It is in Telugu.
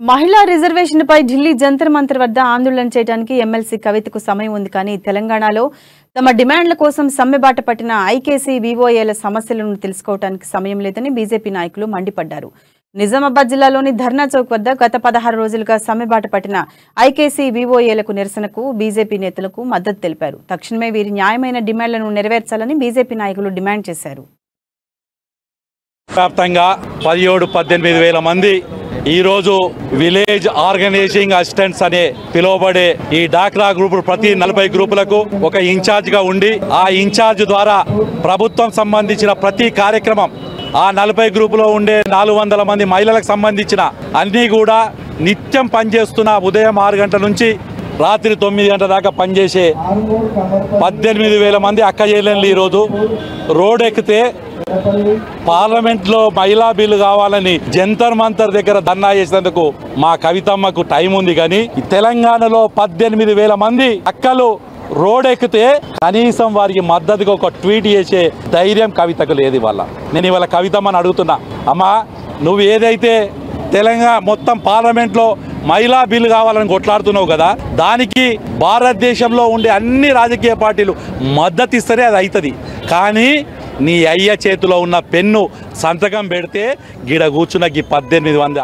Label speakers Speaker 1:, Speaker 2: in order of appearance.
Speaker 1: మహిళా రిజర్వేషన్పై ఢిల్లీ జంతర్ మంతర్ వద్ద ఆందోళన చేయడానికి ఎమ్మెల్సీ కవితకు సమయం ఉంది కానీ తెలంగాణలో తమ డిమాండ్ల కోసం సమ్మెబాట పట్టిన ఐకేసీ వివోఏల సమస్యలను తెలుసుకోవడానికి సమయం లేదని బీజేపీ నాయకులు మండిపడ్డారు. నిజామాబాద్ జిల్లాలోని ధర్నా చౌక్ వద్ద గత 16 రోజులుగా సమ్మెబాట పట్టిన ఐకేసీ వివోఏలకు నిరసనకు బీజేపీ నేతలకు మద్దతు తెలిపారు. తక్షణమే వీరి న్యాయమైన డిమాండ్లను నెరవేర్చాలని బీజేపీ నాయకులు డిమాండ్ చేశారు.
Speaker 2: వ్యాప్తంగా 17-18 వేల మంది ఈరోజు విలేజ్ ఆర్గనైజింగ్ అసిస్టెంట్స్ అనే పిలువబడే ఈ డాక్రా గ్రూప్ ప్రతి 40 గ్రూపులకు ఒక ఇన్ఛార్జ్ గా ఉండి ఆ ఇన్ఛార్జ్ ద్వారా ప్రభుత్వం సంబంధించిన ప్రతి కార్యక్రమం ఆ 40 గ్రూపులో ఉండే 400 మంది మహిళలకు సంబంధించిన అన్నీ కూడా నిత్యం పనిచేస్తున్న ఉదయం 6 గంటల నుంచి రాత్రి 9 గంటల దాకా పనిచేసే 18,000 మంది అక్క చెల్లెళ్ళు ఈరోజు రోడ్ ఎక్కితే పార్లమెంట్లో మహిళా బిల్లు కావాలని జంతర్ మంతర్ దగ్గర ధర్నా చేసినందుకు మా కవితమ్మకు టైం ఉంది. కానీ తెలంగాణలో 18,000 మంది అక్కలు రోడ్ ఎక్కితే కనీసం వారికి మద్దతుగా ఒక ట్వీట్ చేసే ధైర్యం కవితకు లేదు. ఇవాళ నేను ఇవాళ కవితమ్మని అడుగుతున్నా, అమ్మా నువ్వు ఏదైతే తెలంగాణ మొత్తం పార్లమెంట్లో మహిళా బిల్లు కావాలని కొట్లాడుతున్నావు కదా, దానికి భారతదేశంలో ఉండే అన్ని రాజకీయ పార్టీలు మద్దతు ఇస్తేనే అది అవుతుంది. కానీ నీ అయ్య చేతిలో ఉన్న పెన్ను సంతకం పెడితే గిడ కూర్చున్న 18 మంది